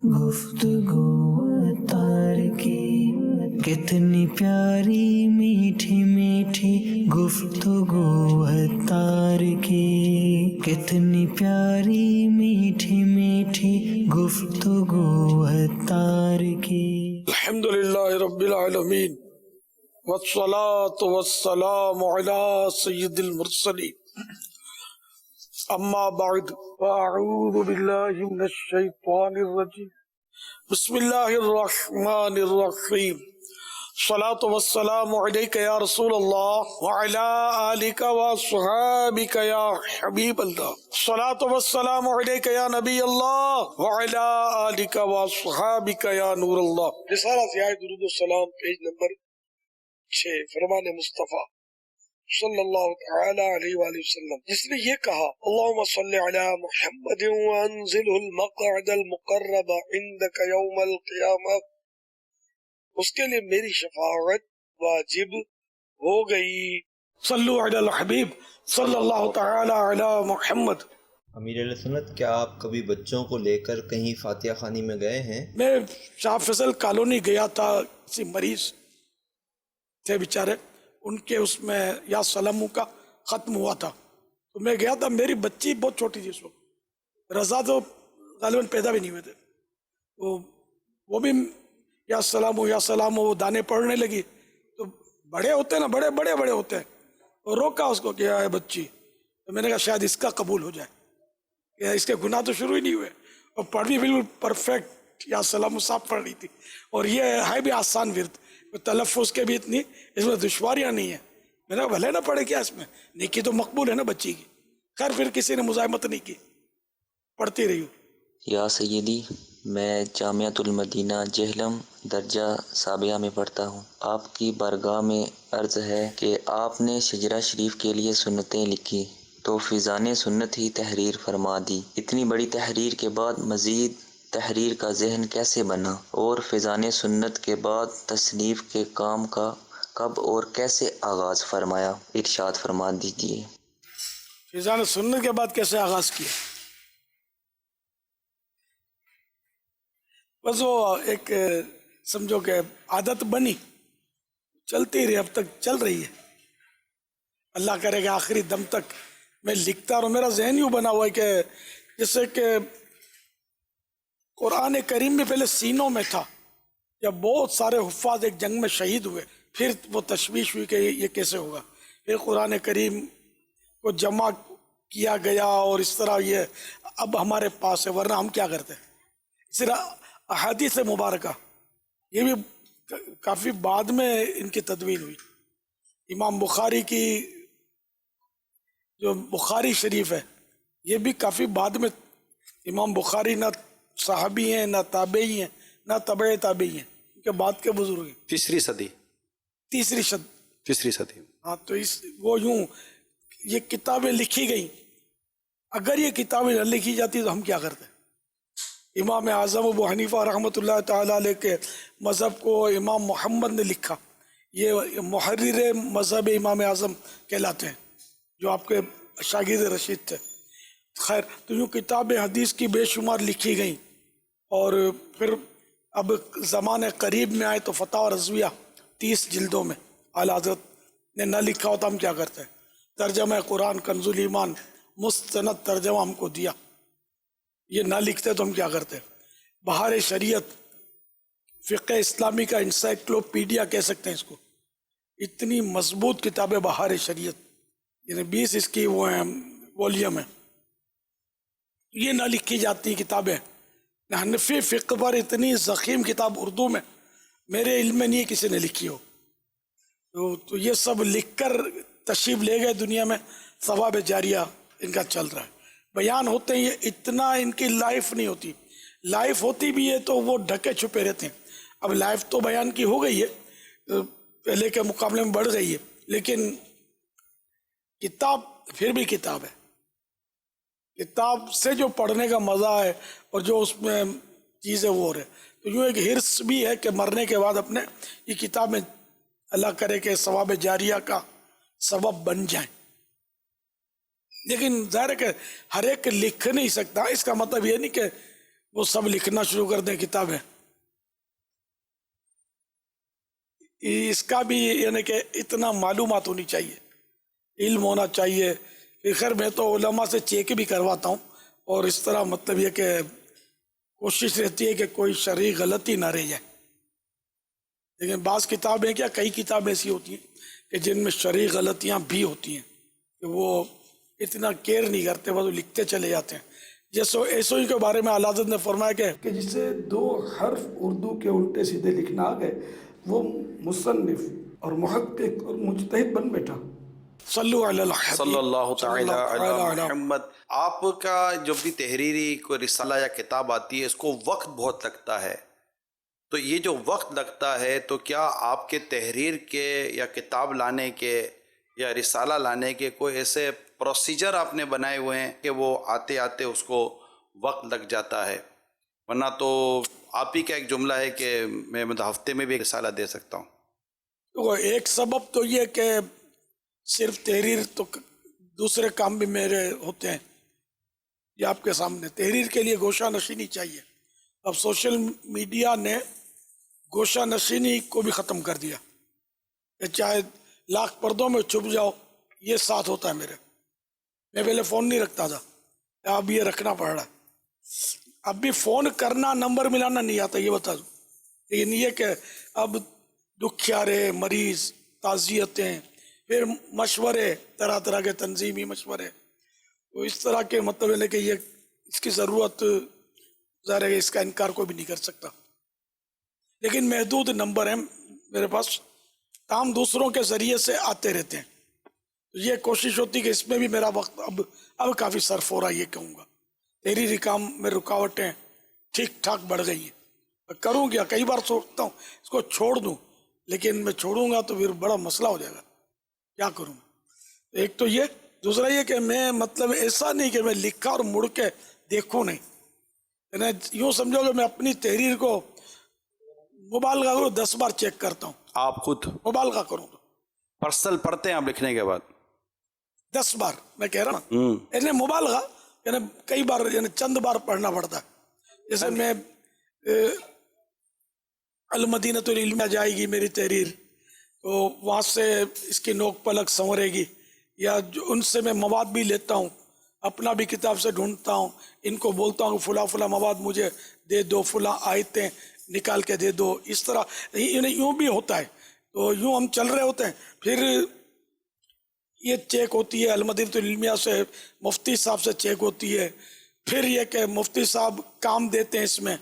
گفتگو اتار کی کتنی پیاری میٹھی میٹھی گفتگو اتار کی کتنی پیاری میٹھی میٹھی گفتگو اتار کی. الحمدللہ رب العالمین والصلاة والسلام علی سید المرسلین اما بعد فاعوذ باللہ من الشیطان الرجیم بسم اللہ الرحمن الرحیم الصلاة والسلام علیک یا رسول اللہ وعلی آلک واصحابک یا حبیب اللہ الصلاة والسلام علیک یا نبی اللہ وعلی آلک واصحابک یا نور اللہ. رسالہ سیاہ درود السلام پیج نمبر 6 فرمان مصطفیٰ صلی اللہ تعالی علیہ وآلہ وسلم جس نے یہ کہا اللہم صلی علی محمد وانزلہ المقعد المقرب عندک یوم القیامہ، اس کے لیے میری شفاعت واجب ہو گئی. صلو علی الحبیب صلی اللہ تعالی علی محمد. امیر علیہ سنت، کیا آپ کبھی بچوں کو لے کر کہیں فاتحہ خوانی میں گئے ہیں؟ میں شاہ فضل کالونی گیا تھا، کسی مریض تھے بیچارے، ان کے اس میں یا سلموں کا ختم ہوا تھا، تو میں گیا تھا. میری بچی بہت چھوٹی تھی اس وقت، رضا تو غالباً پیدا بھی نہیں ہوئے تھے، تو وہ بھی یا سلام وہ دانے پڑھنے لگی. تو بڑے ہوتے ہیں نا، بڑے بڑے بڑے ہوتے ہیں، اور روکا اس کو کہ ہے بچی. تو میں نے کہا شاید اس کا قبول ہو جائے، کہ اس کے گناہ تو شروع ہی نہیں ہوئے، اور پڑھ بھی بالکل پرفیکٹ یا سلام صاحب پڑھ رہی تھی. اور یہ ہے بھی آسان ورد، تلفظ کے بھی اتنی اس میں دشواریاں نہیں ہیں. میں نے کہا بھلے نہ پڑھے کیا اس میں، نیکی تو مقبول ہے نا بچی کی. خیر پھر کسی نے مزاحمت نہیں کی، پڑھتی رہی ہوں. یا سیدی، میں جامعۃ المدینہ جہلم درجہ سابعہ میں پڑھتا ہوں. آپ کی بارگاہ میں عرض ہے کہ آپ نے شجرہ شریف کے لیے سنتیں لکھی تو فیضان سنت ہی تحریر فرما دی. اتنی بڑی تحریر کے بعد مزید تحریر کا ذہن کیسے بنا، اور فیضان سنت کے بعد تصنیف کے کام کا کب اور کیسے آغاز فرمایا؟ ارشاد فرما دیجیے. فیضان سنت کے بعد کیسے آغاز کیا؟ بس وہ ایک سمجھو کہ عادت بنی، چلتی رہی، اب تک چل رہی ہے. اللہ کرے کہ آخری دم تک میں لکھتا رہوں. میرا ذہن یوں بنا ہوا ہے کہ جیسے کہ قرآن کریم میں پہلے سینوں میں تھا، جب بہت سارے حفاظ ایک جنگ میں شہید ہوئے، پھر وہ تشویش ہوئی کہ یہ کیسے ہوگا. پھر قرآن کریم کو جمع کیا گیا، اور اس طرح یہ اب ہمارے پاس ہے، ورنہ ہم کیا کرتے. صرف احادیث مبارکہ یہ بھی کافی بعد میں ان کی تدوین ہوئی. امام بخاری کی جو بخاری شریف ہے یہ بھی کافی بعد میں. امام بخاری نہ صحابی ہیں، نہ تابعی ہیں، نہ تبع تابعی ہیں، ان کے بعد کے بزرگ ہیں. تیسری صدی. ہاں، تو وہ یوں یہ کتابیں لکھی گئیں. اگر یہ کتابیں نہ لکھی جاتی تو ہم کیا کرتے. امام اعظم ابو حنیفہ رحمۃ اللہ تعالیٰ علیہ کے مذہب کو امام محمد نے لکھا، یہ محرر مذہب امام اعظم کہلاتے ہیں، جو آپ کے شاگرد رشید تھے. خیر، تو یوں کتاب حدیث کی بے شمار لکھی گئیں. اور پھر اب زمانے قریب میں آئے تو فتاوی رضویہ 30 جلدوں میں اعلیٰ حضرت نے نہ لکھا ہوتا ہم کیا کرتے ہیں. ترجمہ قرآن کنز الایمان مستند ترجمہ ہم کو دیا، یہ نہ لکھتے تو ہم کیا کرتے. بہار شریعت فقہ اسلامی کا انسائکلوپیڈیا کہہ سکتے ہیں اس کو، اتنی مضبوط کتاب ہے بہار شریعت، یعنی 20 اس کی وہ ہیں والیوم ہیں. یہ نہ لکھی جاتی کتابیں. حنفی فقہ پر اتنی ضخیم کتاب اردو میں میرے علم میں نہیں ہے کسی نے لکھی ہو. تو یہ سب لکھ کر تشریف لے گئے دنیا میں، ثواب جاریہ ان کا چل رہا ہے. بیان ہوتے ہیں، یہ اتنا ان کی لائف نہیں ہوتی. لائف ہوتی بھی ہے تو وہ ڈھکے چھپے رہتے ہیں. اب لائف تو بیان کی ہو گئی ہے، پہلے کے مقابلے میں بڑھ گئی ہے، لیکن کتاب پھر بھی کتاب ہے. کتاب سے جو پڑھنے کا مزہ ہے اور جو اس میں چیزیں وہ رہے، تو یوں ایک حرص بھی ہے کہ مرنے کے بعد اپنے یہ کتابیں اللہ کرے کہ ثواب جاریہ کا سبب بن جائیں. لیکن ظاہر ہے کہ ہر ایک لکھ نہیں سکتا. اس کا مطلب یہ نہیں کہ وہ سب لکھنا شروع کر دیں کتابیں. اس کا بھی یعنی کہ اتنا معلومات ہونی چاہیے, علم ہونا چاہیے. خیر میں تو علماء سے چیک بھی کرواتا ہوں, اور اس طرح مطلب یہ کہ کوشش رہتی ہے کہ کوئی شرعی غلطی نہ رہ جائے. لیکن بعض کتابیں کیا, کئی کتابیں ایسی ہوتی ہیں کہ جن میں شرعی غلطیاں بھی ہوتی ہیں کہ وہ اتنا کیئر نہیں کرتے, وہ لکھتے چلے جاتے ہیں. جیسے ایسو ہی کے بارے میں اعلیٰ حضرت نے فرمایا کہ جسے 2 حرف اردو کے الٹے سیدھے لکھنا آ گئے وہ مصنف اور محقق اور مجتہد بن بیٹھا. صلو علی الحبیب صلی اللہ تعالی علی محمد. آپ کا جب بھی تحریری کوئی رسالہ یا کتاب آتی ہے اس کو وقت بہت لگتا ہے, تو یہ جو وقت لگتا ہے تو کیا آپ کے تحریر کے یا کتاب لانے کے یا رسالہ لانے کے کوئی ایسے پروسیجر آپ نے بنائے ہوئے ہیں کہ وہ آتے آتے اس کو وقت لگ جاتا ہے؟ ورنہ تو آپ ہی کا ایک جملہ ہے کہ میں ہفتے میں بھی ایک رسالہ دے سکتا ہوں. ایک سبب تو یہ کہ صرف تحریر تو دوسرے کام بھی میرے ہوتے ہیں. یہ آپ کے سامنے تحریر کے لیے گوشہ نشینی چاہیے. اب سوشل میڈیا نے گوشہ نشینی کو بھی ختم کر دیا کہ چاہے لاکھ پردوں میں چھپ جاؤ, یہ ساتھ ہوتا ہے میرے. میں پہلے فون نہیں رکھتا تھا, اب یہ رکھنا پڑ رہا ہے. اب بھی فون کرنا, نمبر ملانا نہیں آتا, یہ بتا دوں. لیکن یہ کہ اب دکھیارے, مریض, تعزیتیں, پھر مشورے, طرح طرح کے تنظیمی مشورے, تو اس طرح کے مطلب ہے کہ یہ اس کی ضرورت ظاہر ہے, اس کا انکار کوئی بھی نہیں کر سکتا. لیکن محدود نمبر ہیں میرے پاس, کام دوسروں کے ذریعے سے آتے رہتے ہیں. یہ کوشش ہوتی کہ اس میں بھی میرا وقت اب کافی صرف ہو رہا ہے. یہ کہوں گا تحریری کام میں رکاوٹیں ٹھیک ٹھاک بڑھ گئی ہیں. کروں گیا, کئی بار سوچتا ہوں اس کو چھوڑ دوں, لیکن میں چھوڑوں گا تو پھر بڑا مسئلہ ہو جائے گا, کیا کروں. ایک تو یہ, دوسرا یہ کہ میں مطلب ایسا نہیں کہ میں لکھا اور مڑ کے دیکھوں نہیں. یعنی یوں سمجھو کہ میں اپنی تحریر کو مبالغہ کروں 10 بار چیک کرتا ہوں. آپ خود مبالغہ کروں تو پرسنل پڑھتے ہیں آپ لکھنے کے بعد؟ 10 بار میں کہہ رہا ہوں. یعنی مبالغہ یعنی کئی بار, یعنی چند بار پڑھنا پڑتا ہے. جیسے میں المدینۃ العلمیہ جائے گی میری تحریر, تو وہاں سے اس کی نوک پلک سنورے گی, یا جو ان سے میں مواد بھی لیتا ہوں, اپنا بھی کتاب سے ڈھونڈتا ہوں, ان کو بولتا ہوں فلاں فلاں مواد مجھے دے دو, فلاں آیتیں نکال کے دے دو. اس طرح یوں بھی ہوتا ہے. تو یوں ہم چل رہے ہوتے ہیں. پھر یہ چیک ہوتی ہے المدینۃ العلمیہ سے, مفتی صاحب سے چیک ہوتی ہے. پھر یہ کہ مفتی صاحب کام دیتے ہیں اس میں,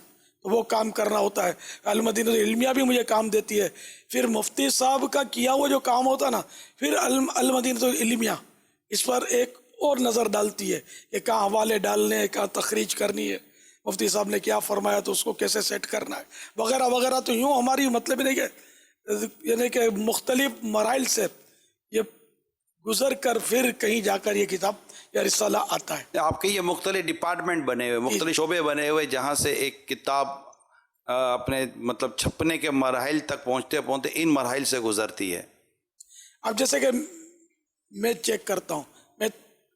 تو وہ کام کرنا ہوتا ہے. المدینۃ العلمیہ بھی مجھے کام دیتی ہے. پھر مفتی صاحب کا کیا ہوا جو کام ہوتا ہے نا, پھر المدینۃ العلمیہ اس پر ایک اور نظر ڈالتی ہے کہ کہاں حوالے ڈالنے ہیں, کہاں تخریج کرنی ہے, مفتی صاحب نے کیا فرمایا تو اس کو کیسے سیٹ کرنا ہے, وغیرہ وغیرہ. تو یوں ہماری مطلب نہیں کہ یعنی کہ مختلف مراحل سے یہ گزر کر پھر کہیں جا کر یہ کتاب یا رسالہ آتا ہے. آپ کے یہ مختلف ڈپارٹمنٹ بنے ہوئے, مختلف شعبے بنے ہوئے, جہاں سے ایک کتاب اپنے مطلب چھپنے کے مراحل تک پہنچتے پہنچتے ان مراحل سے گزرتی ہے. اب جیسے کہ میں چیک کرتا ہوں, میں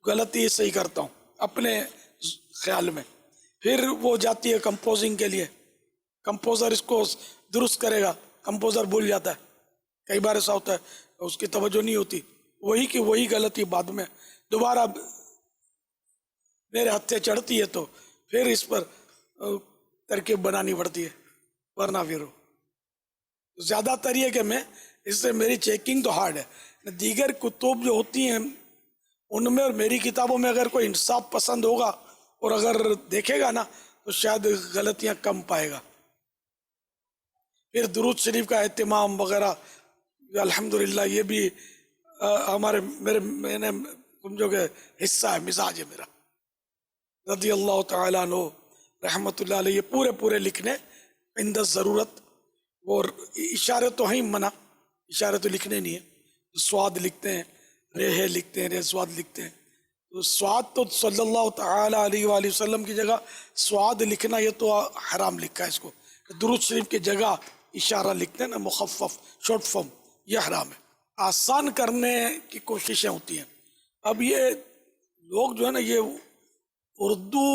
غلطی صحیح کرتا ہوں اپنے خیال میں, پھر وہ جاتی ہے کمپوزنگ کے لیے, کمپوزر اس کو درست کرے گا, کمپوزر بھول جاتا ہے. کئی بار ایسا ہوتا ہے, اس کی توجہ نہیں ہوتی, وہی کی وہی غلطی بعد میں دوبارہ میرے ہاتھ سے چڑھتی ہے, تو پھر اس پر ترکیب بنانی پڑتی ہے. ورنہ پھر زیادہ تر یہ کہ میں اس سے میری چیکنگ تو ہارڈ ہے. دیگر کتب جو ہوتی ہیں ان میں اور میری کتابوں میں اگر کوئی انصاف پسند ہوگا اور اگر دیکھے گا نا تو شاید غلطیاں کم پائے گا. پھر درود شریف کا اہتمام وغیرہ الحمدللہ یہ بھی ہمارے میں نے سمجھو کہ حصہ ہے, مزاج ہے میرا رضی اللہ تعالیٰ عنہ رحمۃ اللہ علیہ. یہ پورے لکھنے عند ضرورت, اور اشارے تو ہیں منع, اشارے تو لکھنے نہیں ہیں. سواد لکھتے ہیں, ریحے لکھتے ہیں, ریزواد لکھتے ہیں. تو سواد تو صلی اللہ تعالیٰ علیہ وآلہ وسلم کی جگہ سواد لکھنا یہ تو حرام لکھا ہے اس کو. درود شریف کی جگہ اشارہ لکھتے ہیں نا, مخفف شارٹ فارم, یہ حرام ہے. آسان کرنے کی کوششیں ہوتی ہیں. اب یہ لوگ جو ہے نا یہ اردو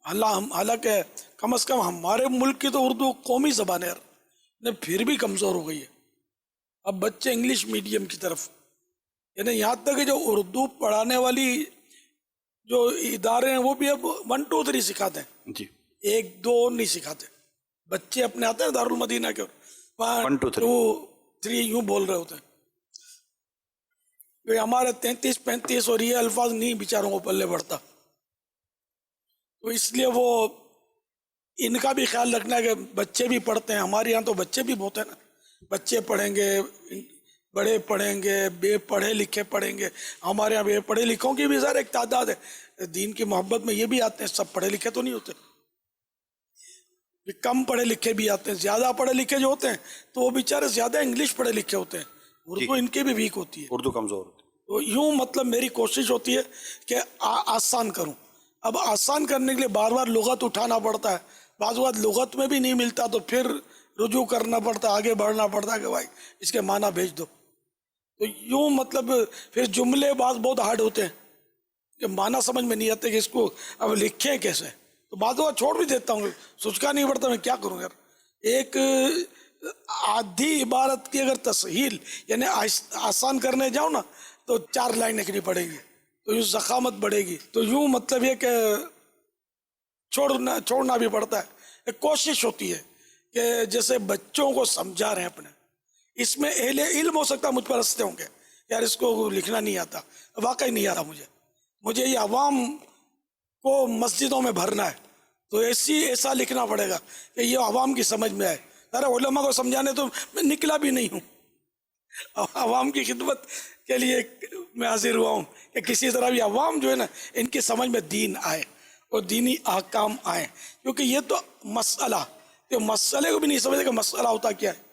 حالانکہ کم از کم ہمارے ملک کی تو اردو قومی زبان ہے یار، پھر بھی کمزور ہو گئی ہے. اب بچے انگلش میڈیم کی طرف، یعنی یہاں تک کہ جو اردو پڑھانے والی جو ادارے ہیں وہ بھی اب 1 2 3 سکھاتے ہیں، جی 1 2 نہیں سکھاتے. بچے اپنے آتے ہیں دارالمدینہ کے 1 2 3 2 3 یوں بول رہے ہوتے ہیں. ہمارے 33 35 اور یہ الفاظ نہیں بیچاروں کو پلے پڑتا. تو اس لیے وہ ان کا بھی خیال رکھنا ہے کہ بچے بھی پڑھتے ہیں. ہمارے یہاں تو بچے بھی بہت ہیں نا، بچے پڑھیں گے، بڑے پڑھیں گے، بے پڑھے لکھے پڑھیں گے. ہمارے یہاں بے پڑھے لکھوں کی بھی ذرا ایک تعداد ہے. دین کی محبت میں یہ بھی آتے ہیں، سب پڑھے لکھے تو نہیں ہوتے، کم پڑھے لکھے بھی آتے ہیں. زیادہ پڑھے لکھے جو ہوتے ہیں تو وہ بیچارے زیادہ انگلش پڑھے لکھے ہوتے ہیں، اردو ان کی بھی ویک ہوتی ہے. اردو کمزور ہوتی تو یوں مطلب میری کوشش ہوتی ہے کہ آسان کروں. اب آسان کرنے کے لیے بار بار لغت اٹھانا پڑتا ہے، بعض اوقات لغت میں بھی نہیں ملتا تو پھر رجوع کرنا پڑتا، آگے بڑھنا پڑتا کہ بھائی اس کے معنی بھیج دو. تو یوں مطلب پھر جملے بعض بہت ہارڈ ہوتے ہیں کہ معنی سمجھ میں نہیں آتے کہ اس کو اب لکھیں کیسے. تو بعض اوقات چھوڑ بھی دیتا ہوں، سوچنا نہیں پڑتا میں کیا کروں یار. ایک آدھی عبارت کی اگر تسہیل یعنی آسان کرنے جاؤ نا تو 4 لائن لکھنی پڑے گی، تو یوں ضخامت بڑھے گی. تو یوں مطلب یہ کہ چھوڑنا بھی پڑتا ہے. ایک کوشش ہوتی ہے کہ جیسے بچوں کو سمجھا رہے ہیں اپنے، اس میں اہل علم ہو سکتا ہے مجھ پر ہنستے ہوں گے یار اس کو لکھنا نہیں آتا. واقعی نہیں آ رہا مجھے یہ عوام کو مسجدوں میں بھرنا ہے تو ایسا لکھنا پڑے گا کہ یہ عوام کی سمجھ میں آئے. ارے علماء کو سمجھانے تو میں نکلا بھی نہیں ہوں، عوام کی خدمت کے لیے میں حاضر ہوا ہوں کہ کسی طرح بھی عوام جو ہے نا ان کی سمجھ میں دین آئے اور دینی احکام آئے. کیونکہ یہ تو مسئلے کو بھی نہیں سمجھتے کہ مسئلہ ہوتا کیا ہے.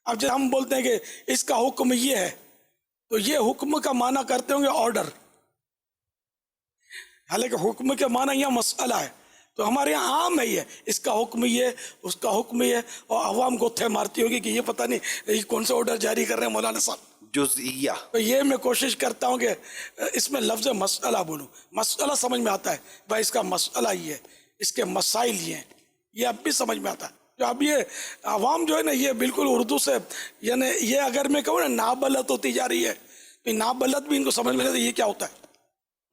اب جب ہم بولتے ہیں کہ اس کا حکم یہ ہے تو یہ حکم کا معنی کرتے ہوں گے آرڈر، حالانکہ حکم کے معنی یہاں مسئلہ ہے. تو ہمارے یہاں عام ہے یہ، اس کا حکم یہ، اس کا حکم یہ، اور عوام کو تھے مارتی ہوگی کہ یہ پتہ نہیں یہ کون سے آرڈر جاری کر رہے ہیں مولانا صاحب. جزئیہ. تو یہ میں کوشش کرتا ہوں کہ اس میں لفظ مسئلہ بولوں، مسئلہ سمجھ میں آتا ہے بھائی اس کا مسئلہ یہ ہے، اس کے مسائل یہ ہیں، یہ اب بھی سمجھ میں آتا ہے. تو اب یہ عوام جو ہے نا یہ بالکل اردو سے یعنی یہ اگر میں کہوں نا نابلد ہوتی جا رہی ہے، تو نابلد بھی ان کو سمجھ میں آتا ہے یہ کیا ہوتا ہے.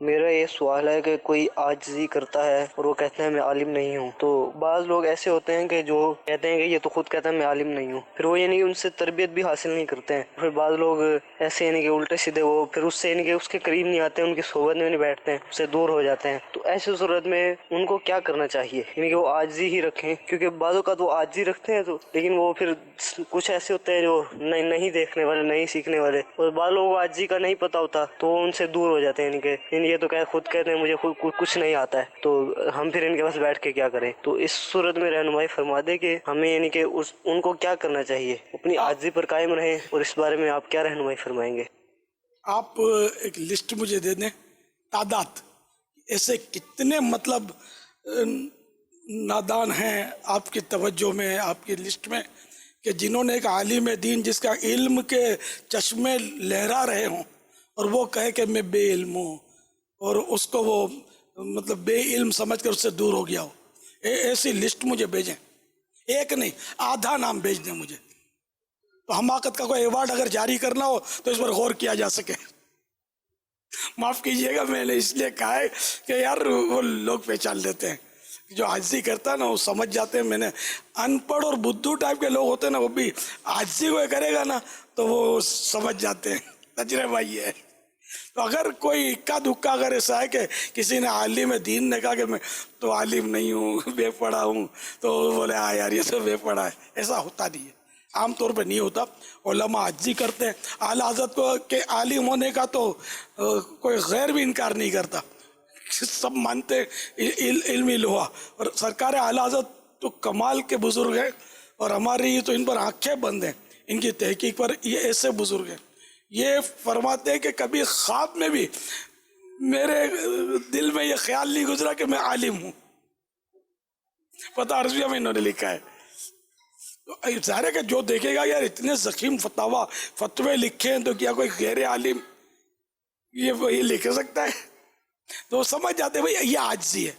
میرا یہ سوال ہے کہ کوئی عاجزی کرتا ہے اور وہ کہتے ہیں میں عالم نہیں ہوں. تو بعض لوگ ایسے ہوتے ہیں کہ جو کہتے ہیں کہ یہ تو خود کہتا ہے میں عالم نہیں ہوں، پھر وہ یعنی ان سے تربیت بھی حاصل نہیں کرتے ہیں. پھر بعض لوگ ایسے یعنی کہ الٹے سیدھے وہ پھر اس سے یعنی کہ اس کے قریب نہیں آتے ہیں، ان کی صحبت میں نہیں بیٹھتے ہیں، اس سے دور ہو جاتے ہیں. تو ایسی صورت میں ان کو کیا کرنا چاہیے؟ یعنی کہ وہ عاجزی ہی رکھیں، کیونکہ بعض اوقات وہ عاجزی رکھتے ہیں تو لیکن وہ پھر کچھ ایسے ہوتے ہیں جو نہیں دیکھنے والے، نہیں سیکھنے والے، اور بعض لوگوں کو عاجزی کا نہیں پتہ ہوتا تو وہ ان سے دور ہو جاتے ہیں. یعنی کہ یہ تو خود کہتے ہیں مجھے کچھ نہیں آتا ہے، تو ہم پھر ان کے پاس بیٹھ کے کیا کریں؟ تو اس صورت میں رہنمائی فرما دے کہ ہمیں یعنی کہ ان کو کیا کرنا چاہیے، اپنی عاجزی پر قائم رہیں، اور اس بارے میں آپ کیا رہنمائی فرمائیں گے؟ آپ ایک لسٹ مجھے دے دیں، تعداد ایسے کتنے مطلب نادان ہیں آپ کی توجہ میں، آپ کی لسٹ میں، کہ جنہوں نے ایک عالم دین جس کا علم کے چشمے لہرا رہے ہوں اور وہ کہے کہ میں بے علم ہوں، اور اس کو وہ مطلب بے علم سمجھ کر اس سے دور ہو گیا ہو. ایسی لسٹ مجھے بھیجیں، ایک نہیں آدھا نام بھیج دیں مجھے، تو حماقت کا کوئی ایوارڈ اگر جاری کرنا ہو تو اس پر غور کیا جا سکے. معاف کیجئے گا میں نے اس لیے کہا ہے کہ یار وہ لوگ پہچان لیتے ہیں، جو عاجزی کرتا ہے نا وہ سمجھ جاتے ہیں. میں نے ان پڑھ اور بدھو ٹائپ کے لوگ ہوتے ہیں نا، وہ بھی عاجزی کو کرے گا نا تو وہ سمجھ جاتے ہیں. تجربہ یہ ہے. تو اگر کوئی اکا دکا اگر ایسا ہے کہ کسی نے عالم دین نے کہا کہ میں تو عالم نہیں ہوں، بے پڑھا ہوں، تو بولے ہاں یار یہ تو بے پڑھا ہے، ایسا ہوتا نہیں ہے، عام طور پہ نہیں ہوتا. علماء عاجزی کرتے ہیں. اعلیٰ حضرت کو کہ عالم ہونے کا تو کوئی غیر بھی انکار نہیں کرتا، سب مانتے علمی لوہا. اور سرکار اعلیٰ حضرت تو کمال کے بزرگ ہیں، اور ہماری تو ان پر آنکھیں بند ہیں ان کی تحقیق پر. یہ ایسے بزرگ ہیں، یہ فرماتے ہیں کہ کبھی خواب میں بھی میرے دل میں یہ خیال نہیں گزرا کہ میں عالم ہوں. پتہ عربیہ میں انہوں نے لکھا ہے. ظاہر ہے کہ جو دیکھے گا یار اتنے ضخیم فتوے لکھے ہیں تو کیا کوئی غیر عالم یہ لکھ سکتا ہے؟ تو سمجھ جاتے ہیں بھائی یہ عاجزی ہے.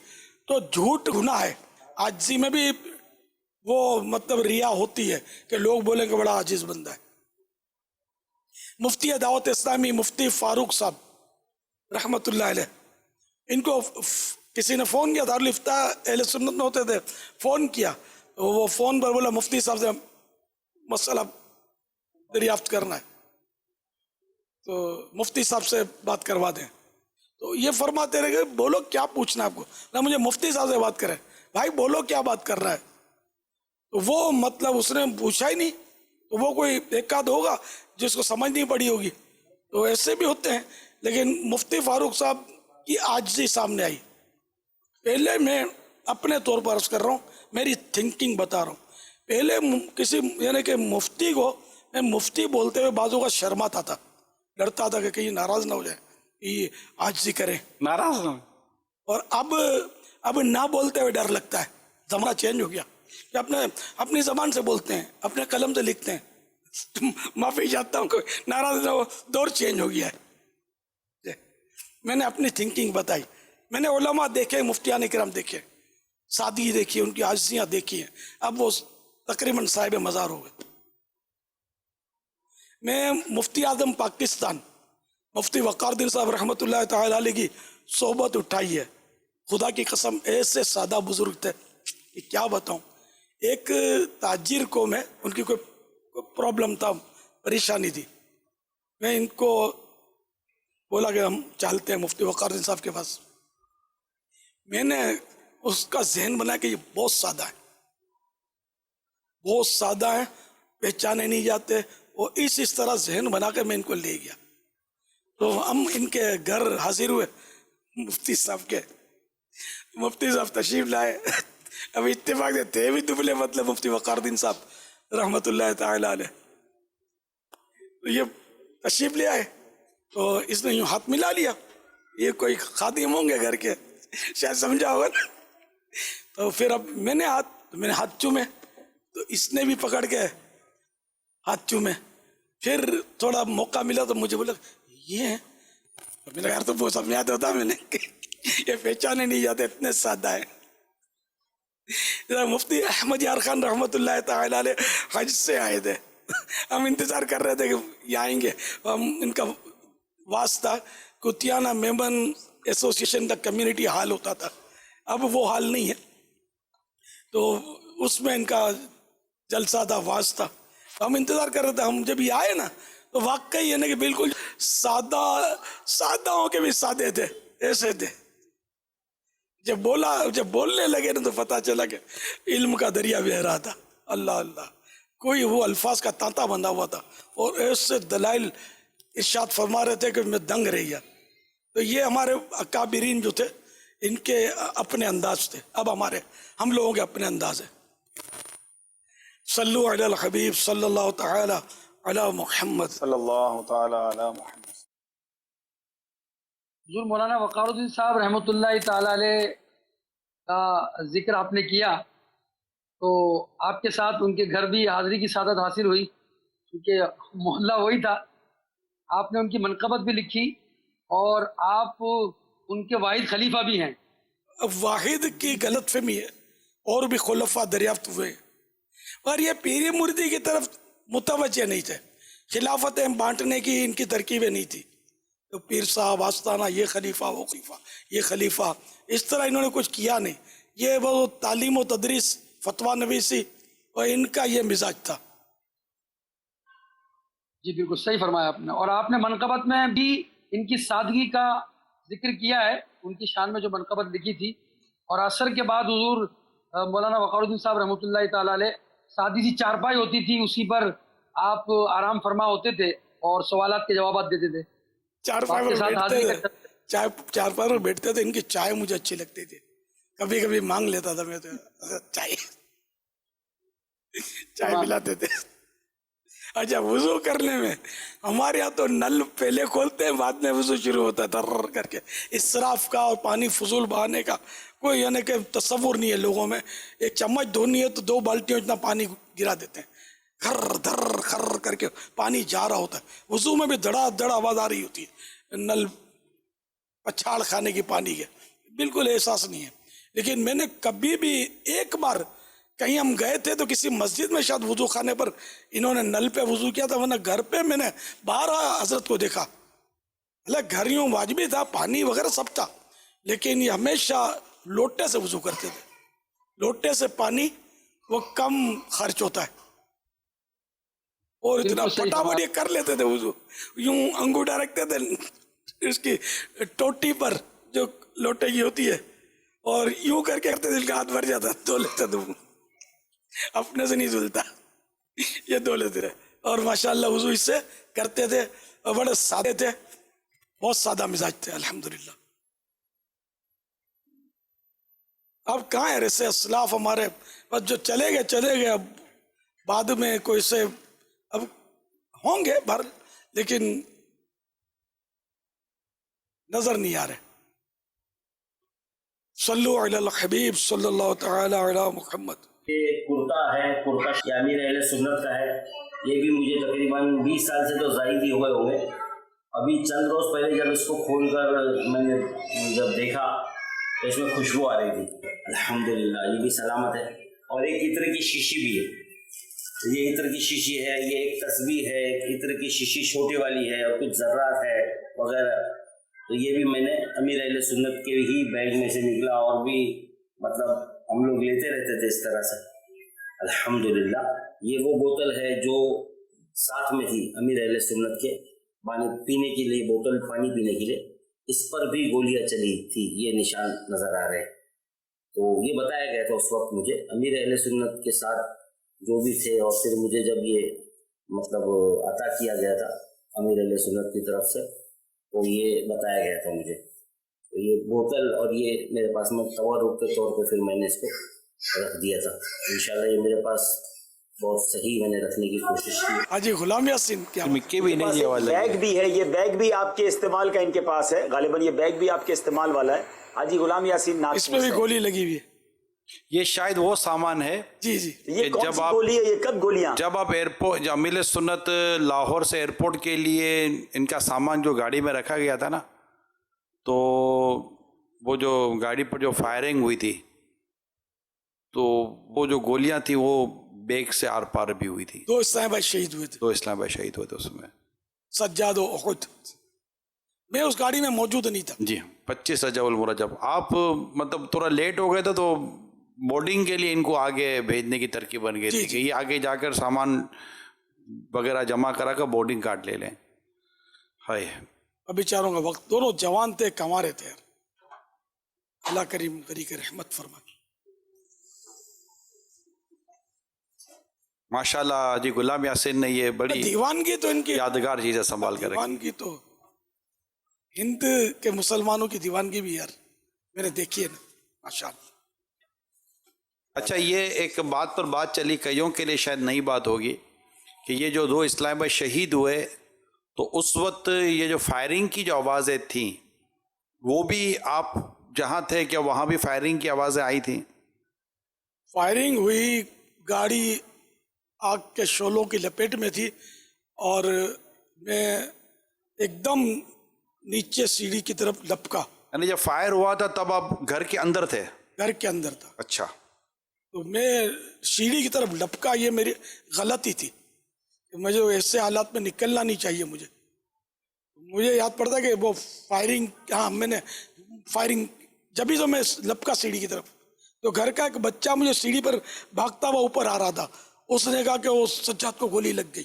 تو جھوٹ گناہ ہے. عاجزی میں بھی وہ مطلب ریا ہوتی ہے کہ لوگ بولیں کہ بڑا عاجز بندہ ہے. مفتی دعوت اسلامی مفتی فاروق صاحب رحمۃ اللہ علیہ، ان کو کسی نے فون کیا، دارالفتاح اہل سنت میں ہوتے تھے، فون کیا، وہ فون پر بولا مفتی صاحب سے مسئلہ دریافت کرنا ہے، تو مفتی صاحب سے بات کروا دیں. تو یہ فرماتے رہے کہ بولو کیا پوچھنا ہے آپ کو، نہ مجھے مفتی صاحب سے بات کریں. بھائی بولو کیا بات کر رہا ہے. تو وہ مطلب اس نے پوچھا ہی نہیں. تو وہ کوئی ایک آدھ ہوگا جس کو سمجھ نہیں پڑی ہوگی، تو ایسے بھی ہوتے ہیں. لیکن مفتی فاروق صاحب کی عاجزی سامنے آئی. پہلے میں اپنے طور پر عرض کر رہا ہوں، میری تھنکنگ بتا رہا ہوں. پہلے کسی یعنی کہ مفتی کو میں مفتی بولتے ہوئے بعضوں کا شرماتا تھا، ڈرتا تھا کہ کہیں ناراض نہ ہو جائے، یہ عاجزی کرے، ناراض نہ اور اب نہ بولتے ہوئے ڈر لگتا ہے. زمانہ چینج ہو گیا کہ اپنی زبان سے بولتے ہیں، اپنے قلم سے لکھتے ہیں. معافی چاہتا ہوں کہ ناراض نہ ہو، دور چینج ہو گیا ہے. میں نے اپنی تھنکنگ بتائی. میں نے علماء دیکھے، مفتیان کرام دیکھے، سادگی دیکھی، ان کی عاجزیاں دیکھی ہیں. اب وہ تقریباً صاحب مزار ہو گئے. میں مفتی اعظم پاکستان مفتی وقار الدین صاحب رحمۃ اللہ تعالی علیہ کی صحبت اٹھائی ہے. خدا کی قسم ایسے سادہ بزرگ تھے کہ کیا بتاؤں. ایک تاجر کو میں ان کی کوئی پرابلم تھا، پریشانی تھی. میں ان کو بولا کہ ہم چلتے ہیں مفتی وقار الدین صاحب کے پاس. میں نے اس کا ذہن بنا کہ یہ بہت سادہ ہے، بہت سادہ ہے، پہچانے نہیں جاتے. وہ اس طرح ذہن بنا کے میں ان کو لے گیا. تو ہم ان کے گھر حاضر ہوئے مفتی صاحب کے. مفتی صاحب تشریف لائے. اب اتفاق سے تھے بھی دبلے مطلب مفتی وقار الدین صاحب رحمۃ اللہ تعالی علیہ. تو یہ تشریف لے آئے تو اس نے یوں ہاتھ ملا لیا. یہ کوئی خادم ہوں گے گھر کے، شاید سمجھا ہوگا نا. تو پھر اب میں نے ہاتھ چومے، تو اس نے بھی پکڑ کے ہاتھ چومے. پھر تھوڑا موقع ملا تو مجھے بولا یہ ہے. میں نے کہا یار تو وہ سمجھا ہوتا میں نے یہ پہچانے نہیں جاتے، اتنے سادہ ہے. مفتی احمد یار خان رحمۃ اللہ تعالی علیہ حج سے آئے تھے. ہم انتظار کر رہے تھے کہ یہ آئیں گے. ہم ان کا واسطہ کتیانہ میمن ایسوسیشن کا کمیونٹی ہال ہوتا تھا، اب وہ ہال نہیں ہے. تو اس میں ان کا جلسہ تھا، واسطہ. ہم انتظار کر رہے تھے. ہم جب یہ آئے نا تو واقعی ہے نا کہ بالکل سادہ ہو کے بھی سادے تھے، ایسے تھے. جب بولنے لگے نا تو پتہ چلا کہ علم کا دریا بہہ رہا تھا. اللہ اللہ، کوئی وہ الفاظ کا تانتا بندھا ہوا تھا، اور ایسے دلائل ارشاد فرما رہے تھے کہ میں دنگ رہ گیا. تو یہ ہمارے اکابرین جو تھے ان کے اپنے انداز تھے. اب ہم لوگوں کے اپنے انداز ہیں. صلو علی الحبیب صلی اللہ تعالی علی محمد صلی اللہ تعالی علی محمد. حضور مولانا وقار الدین صاحب رحمۃ اللہ تعالی علیہ کا ذکر آپ نے کیا، تو آپ کے ساتھ ان کے گھر بھی حاضری کی سعادت حاصل ہوئی، کیونکہ محلہ وہی تھا. آپ نے ان کی منقبت بھی لکھی، اور آپ ان کے واحد خلیفہ بھی ہیں. واحد کی غلط فہمی ہے، اور بھی خلفاء دریافت ہوئے، اور یہ پیری مردی کی طرف متوجہ نہیں تھے. خلافتیں بانٹنے کی ان کی ترکیبیں نہیں تھی. تو پیر صاحب آستانہ، یہ خلیفہ، وہ خلیفہ، یہ خلیفہ، اس طرح انہوں نے کچھ کیا نہیں. یہ وہ تعلیم و تدریس، فتویٰ نویسی، اور ان کا یہ مزاج تھا. جی بالکل صحیح فرمایا آپ نے. اور آپ نے منقبت میں بھی ان کی سادگی کا ذکر کیا ہے، ان کی شان میں جو منقبت لکھی تھی. اور عصر کے بعد حضور مولانا وقار الدین صاحب رحمۃ اللہ تعالی علیہ سادی سی چارپائی ہوتی تھی، اسی پر آپ آرام فرما ہوتے تھے اور سوالات کے جوابات دیتے تھے. چارپائی پر بیٹھتے تھے. ان کی چائے مجھے اچھی لگتی تھی، کبھی کبھی مانگ لیتا تھا میں تو چائے پلاتے تھے. اچھا، وضو کرنے میں ہمارے یہاں تو نل پہلے کھولتے ہیں، بعد میں وضو شروع ہوتا ہے در کر کے. اسراف کا اور پانی فضول بہانے کا کوئی یعنی کہ تصور نہیں ہے لوگوں میں. ایک چمچ دھونی ہے تو 2 بالٹیوں اتنا پانی گرا دیتے ہیں، گھر دھر خر کر کے پانی جا رہا ہوتا ہے. وضو میں بھی دڑا دڑ آواز آ رہی ہوتی ہے، نل پچھاڑ کھانے کی پانی کے بالکل احساس نہیں ہے. لیکن میں نے کبھی بھی ایک بار کہیں ہم گئے تھے تو کسی مسجد میں شاید وضو خانے پر انہوں نے نل پہ وضو کیا تھا، ورنہ گھر پہ میں نے باہر حضرت کو دیکھا. اللہ گھر یوں واجبی تھا، پانی وغیرہ سب تھا، لیکن یہ ہمیشہ لوٹے سے وضو کرتے تھے. لوٹے سے پانی وہ کم خرچ ہوتا ہے اور اتنا پٹافٹ یہ کر لیتے تھے وضو. یوں انگوٹھا رکھتے تھے اس کی ٹوٹی پر جو لوٹے کی ہوتی ہے اور یوں کر کے کرتے تھے، کا ہاتھ بھر جاتا، دھو لیتے تھے. اپنے سے نہیں دھلتا، یہ دھو لیتے رہے. اور ماشاءاللہ وضو اس سے کرتے تھے اور بڑے سادے تھے، بہت سادہ مزاج تھے الحمدللہ. اب کہاں ہے ایسے اسلاف ہمارے، بس جو چلے گئے. اب بعد میں کوئی سے اب ہوں گے بھر، لیکن نظر نہیں آ رہے. صلو علی الحبیب صلی اللہ تعالی علی محمد. یہ کرتا ہے، کرتا امیر اہل سنت کا ہے. یہ بھی مجھے تقریباً 20 سال سے تو ظاہر ہی ہوئے ہوں گے. ابھی چند روز پہلے جب اس کو کھول کر میں نے جب دیکھا تو اس میں خوشبو آ رہی تھی. الحمدللہ یہ بھی سلامت ہے. اور ایک عطر کی شیشی بھی ہے. یہ عطر کی شیشی ہے، یہ ایک تسبیح ہے، ایک عطر کی شیشی چھوٹے والی ہے، اور کچھ ذرات ہے وغیرہ. تو یہ بھی میں نے امیر اہل سنت کے ہی بیگ میں سے نکلا، اور بھی مطلب ہم لوگ لیتے رہتے تھے اس طرح سے. الحمدللہ یہ وہ بوتل ہے جو ساتھ میں تھی امیر اہل سنت کے، پانی پینے کے لیے، بوتل پانی پینے کے لیے. اس پر بھی گولیاں چلی تھی، یہ نشان نظر آ رہے. تو یہ بتایا گیا تھا اس وقت مجھے امیر اہل سنت کے ساتھ جو بھی تھے. اور پھر مجھے جب یہ مطلب عطا کیا گیا تھا امیر اہل سنت کی طرف سے، تو یہ بتایا گیا تھا مجھے. تو یہ بوتل اور یہ میرے پاس میں تورک کے طور پہ پھر میں نے اس کو رکھ دیا تھا. انشاءاللہ یہ میرے پاس بہت صحیح میں نے رکھنے کی کوشش کی. حاجی غلام یاسین کیا بیگ بھی ہے، یہ بیگ بھی آپ کے استعمال کا ان کے پاس ہے، غالباً یہ بیگ بھی آپ کے استعمال والا ہے. حاجی غلام یاسین اس میں بھی گولی لگی ہوئی ہے. یہ شاید وہ سامان ہے. جی جی. یہ کون سی گولی ہے؟ یہ کب گولیاں؟ جب آپ ایئرپورٹ، امیر سنت لاہور سے ایئرپورٹ کے لیے ان کا سامان جو گاڑی میں رکھا گیا تھا نا، تو وہ جو گاڑی پر جو فائرنگ ہوئی تھی، تو وہ جو گولیاں تھیں وہ بیگ سے آر پار بھی ہوئی تھی. 2 اسلام بھائی شہید ہوئے تھے. 2 اسلام بھائی شہید ہوئے تھے اس میں. سجاد و احد. میں اس گاڑی میں موجود نہیں تھا. جی 25 رجب المرجب. آپ مطلب تھوڑا لیٹ ہو گئے تھے تو بورڈنگ کے لیے ان کو آگے بھیجنے کی ترکیب بن گئی تھی کہ یہ آگے جا کر سامان وغیرہ جمع کرا کر بورڈنگ کارڈ لے لیں. ہائے اب بیچاروں کا وقت، دونوں جوان تھے، کما رہے تھے. اللہ کریم کری کے رحمت فرمائے. ماشاءاللہ جی غلام یاسین نے یہ بڑی دیوانگی تو ان کی یادگار چیزیں سنبھال کر رکھی. دیوانگی تو ہند کے مسلمانوں کی دیوانگی بھی یار میں نے دیکھی ہے نا ماشاءاللہ. اچھا یہ ایک بات پر بات چلی، کئیوں کے لیے شاید نئی بات ہوگی، کہ یہ جو 2 اسلام بھائی شہید ہوئے تو اس وقت یہ جو فائرنگ کی جو آوازیں تھیں وہ بھی آپ جہاں تھے کیا وہاں بھی فائرنگ کی آوازیں آئی تھیں؟ فائرنگ ہوئی، گاڑی آگ کے شعلوں کی لپیٹ میں تھی، اور میں ایک دم نیچے سیڑھی کی طرف لپکا. یعنی جب فائر ہوا تھا تب آپ گھر کے اندر تھے؟ گھر کے اندر تھا. اچھا. تو میں سیڑھی کی طرف لپکا. یہ میری غلطی تھی، مجھے ایسے حالات میں نکلنا نہیں چاہیے. مجھے یاد پڑتا کہ وہ فائرنگ، ہاں میں نے فائرنگ جبھی تو میں لپکا سیڑھی کی طرف، تو گھر کا ایک بچہ مجھے سیڑھی پر بھاگتا ہوا اوپر آ رہا تھا. اس نے کہا کہ وہ سجاد کو گولی لگ گئی.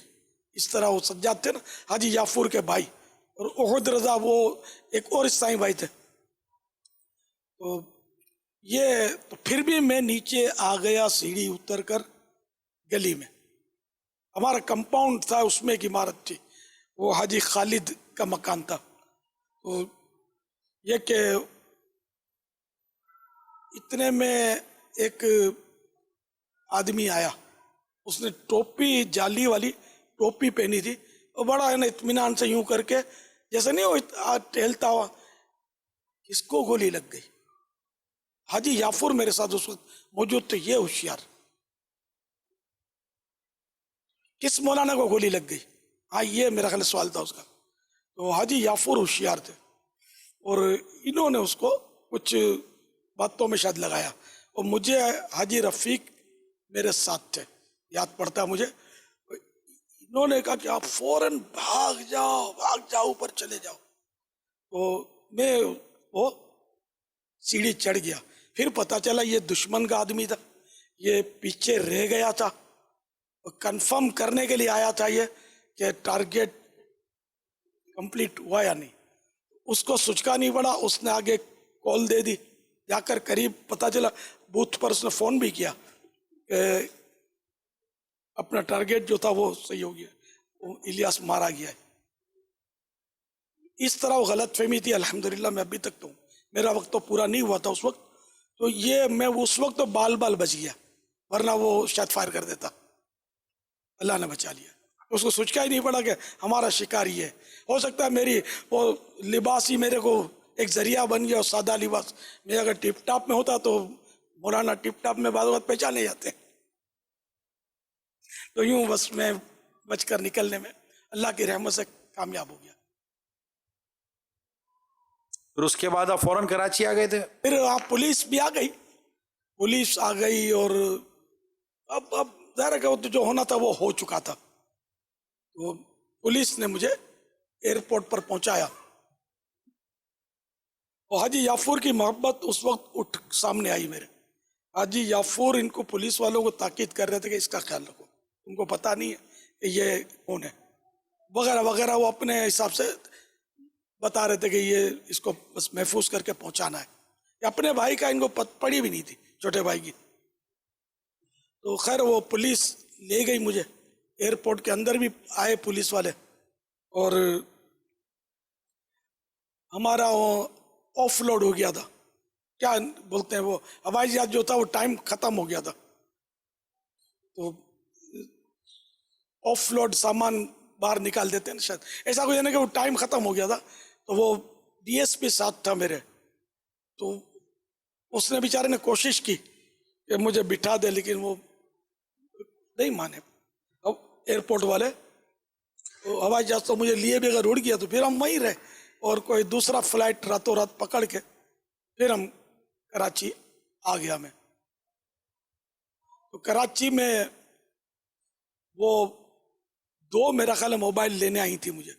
اس طرح وہ سجاد تھے نا، حاجی یافور کے بھائی، اور احد رضا وہ ایک اور عیسائی بھائی تھے. تو یہ تو پھر بھی میں نیچے آ گیا سیڑھی اتر کر گلی میں. ہمارا کمپاؤنڈ تھا، اس میں ایک عمارت تھی، وہ حاجی خالد کا مکان تھا. تو یہ کہ اتنے میں ایک آدمی آیا، اس نے ٹوپی، جالی والی ٹوپی پہنی تھی، اور بڑا ہے نا اطمینان سے یوں کر کے جیسے نہیں وہ ٹہلتا ہوا. کس کو گولی لگ گئی؟ حاجی یافور میرے ساتھ اس وقت موجود تھے. یہ ہوشیار، کس مولانا کو گولی لگ گئی؟ ہاں یہ میرا خیال سوال تھا اس کا. تو حاجی یافور ہوشیار تھے، اور انہوں نے اس کو کچھ باتوں میں شاید لگایا. اور مجھے حاجی رفیق میرے ساتھ تھے, یاد پڑتا ہے مجھے. انہوں نے کہا کہ آپ فوراً بھاگ جاؤ اوپر چلے جاؤ. تو میں وہ سیڑھی چڑھ گیا. پھر پتا چلا یہ دشمن کا آدمی تھا, یہ پیچھے رہ گیا تھا, کنفرم کرنے کے لیے آیا تھا یہ کہ ٹارگیٹ کمپلیٹ ہوا یا نہیں. اس کو سوچکا نہیں پڑا, اس نے آگے کال دے دی. جا کر قریب پتا چلا بوتھ پر اس نے فون بھی کیا کہ اپنا ٹارگیٹ جو تھا وہ صحیح ہو گیا, وہ الیاس مارا گیا ہے. اس طرح وہ غلط فہمی تھی. الحمدللہ میں ابھی تک تو ہوں, میرا وقت تو پورا نہیں ہوا تھا اس وقت, تو یہ میں اس وقت تو بال بچ گیا, ورنہ وہ شاید فائر کر دیتا. اللہ نے بچا لیا. اس کو سوچ کا ہی نہیں پڑا کہ ہمارا شکار یہ ہے. ہو سکتا ہے میری وہ لباس ہی میرے کو ایک ذریعہ بن گیا, اور سادہ لباس. میں اگر ٹپ ٹاپ میں ہوتا تو مولانا ٹپ ٹاپ میں بعض وقت پہچانے جاتے. تو یوں بس میں بچ کر نکلنے میں اللہ کی رحمت سے کامیاب ہو گیا. پھر اس کے بعد آپ فوراً کراچی آ گئے تھے؟ پھر آپ پولیس بھی آ گئی, پولیس آ گئی, اور اب ظاہر ہے کہ وہ تو جو ہونا تھا وہ ہو چکا تھا. تو پولیس نے مجھے ایئرپورٹ پر پہنچایا. اور حاجی یافور کی محبت اس وقت اٹھ سامنے آئی میرے. حاجی یافور ان کو پولیس والوں کو تاکید کر رہے تھے کہ اس کا خیال رکھو, تم کو پتہ نہیں ہے کہ یہ کون ہے وغیرہ وغیرہ. وہ اپنے حساب سے بتا رہے تھے کہ یہ اس کو بس محفوظ کر کے پہنچانا ہے. اپنے بھائی کا ان کو پڑی بھی نہیں تھی, چھوٹے بھائی کی. تو خیر وہ پولیس لے گئی مجھے, ایئرپورٹ کے اندر بھی آئے پولیس والے, اور ہمارا وہ آف لوڈ ہو گیا تھا, کیا بولتے ہیں وہ ہوائی جہاز جو تھا وہ ٹائم ختم ہو گیا تھا. تو آف لوڈ سامان باہر نکال دیتے ہیں شاید, ایسا کوئی نہیں کہ وہ ٹائم ختم ہو گیا تھا. تو وہ ڈی ایس پی ساتھ تھا میرے, تو اس نے بیچارے نے کوشش کی کہ مجھے بٹھا دے, لیکن وہ نہیں مانے. اب ایئرپورٹ والے ہوائی جہاز تو مجھے لیے بھی اگر اڑ گیا تو پھر ہم وہیں رہے, اور کوئی دوسرا فلائٹ راتوں رات پکڑ کے پھر ہم کراچی آ گیا میں. تو کراچی میں وہ دو میرا خیال ہے موبائل لینے آئی تھی مجھے.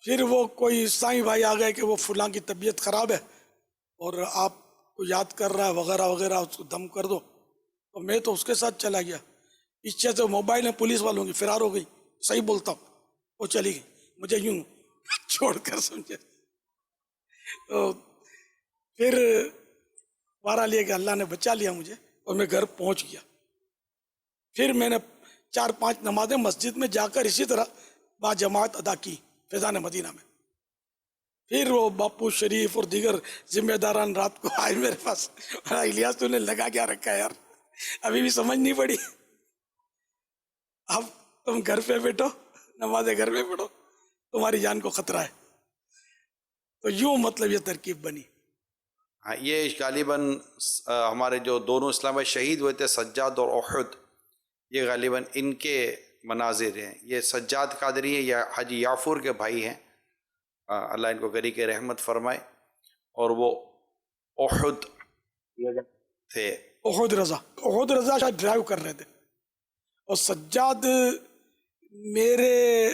پھر وہ کوئی سائیں بھائی آ گئے کہ وہ فلاں کی طبیعت خراب ہے اور آپ کو یاد کر رہا ہے وغیرہ وغیرہ, اس کو دم کر دو. تو میں تو اس کے ساتھ چلا گیا. پیچھے سے موبائل ہے پولیس والوں کی, فرار ہو گئی, صحیح بولتا ہوں, وہ چلی گئی مجھے یوں چھوڑ کر, سمجھے. تو پھر بہرحال یہ کہ اللہ نے بچا لیا مجھے, اور میں گھر پہنچ گیا. پھر میں نے 4-5 نمازیں مسجد میں جا کر اسی طرح با جماعت ادا کی فیضان مدینہ میں. پھر وہ باپو شریف اور دیگر ذمہ داران رات کو آئے میرے پاس, الیاس تو نے لگا کیا رکھا ہے یار, ابھی بھی سمجھ نہیں پڑی. اب تم گھر پہ بیٹھو, نمازیں گھر پہ پڑھو, تمہاری جان کو خطرہ ہے. تو یوں مطلب یہ ترکیب بنی. ہاں, یہ غالباً ہمارے جو دونوں اسلام شہید ہوئے تھے سجاد اور احد, یہ غالباً ان کے مناظر ہیں. یہ سجاد قادری ہیں, یا حاجی یافور کے بھائی ہیں, اللہ ان کو گری کے رحمت فرمائے. اور وہ احد تھے, احد رضا شاید ڈرائیو کر رہے تھے, اور سجاد میری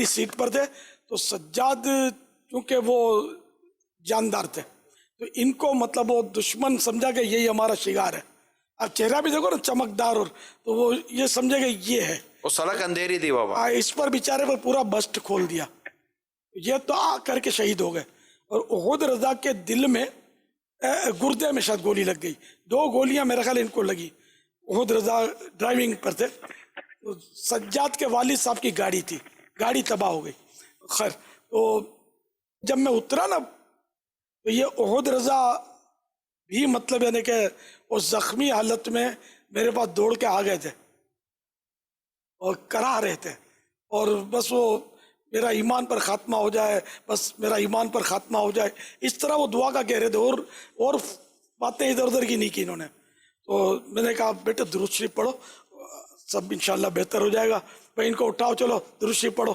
سیٹ پر تھے. تو سجاد چونکہ وہ جاندار تھے, تو ان کو مطلب وہ دشمن سمجھا کہ یہی ہمارا شکار ہے. اب چہرہ بھی دیکھو نا چمکدار, اور تو وہ یہ سمجھے کہ یہ ہے. وہ سڑک اندھیری تھی بابا, اس پر بیچارے پر پورا بسٹ کھول دیا. یہ تو آ کر کے شہید ہو گئے. اور احد رضا کے دل میں گردے میں شاید گولی لگ گئی, 2 گولیاں میرا خیال ان کو لگی. احد رضا ڈرائیونگ پر تھے, سجاد کے والد صاحب کی گاڑی تھی, گاڑی تباہ ہو گئی. خیر تو جب میں اترا نا, تو یہ احد رضا بھی مطلب یعنی کہ اس زخمی حالت میں میرے پاس دوڑ کے آ گئے تھے اور کرا رہے تھے, اور بس وہ میرا ایمان پر خاتمہ ہو جائے, بس میرا ایمان پر خاتمہ ہو جائے, اس طرح وہ دعا کا کہہ رہے تھے. اور باتیں ادھر ادھر کی نہیں کی انہوں نے. تو میں نے کہا بیٹے درود شریف پڑھو, سب انشاءاللہ بہتر ہو جائے گا. بھائی ان کو اٹھاؤ, چلو درود شریف پڑھو.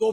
2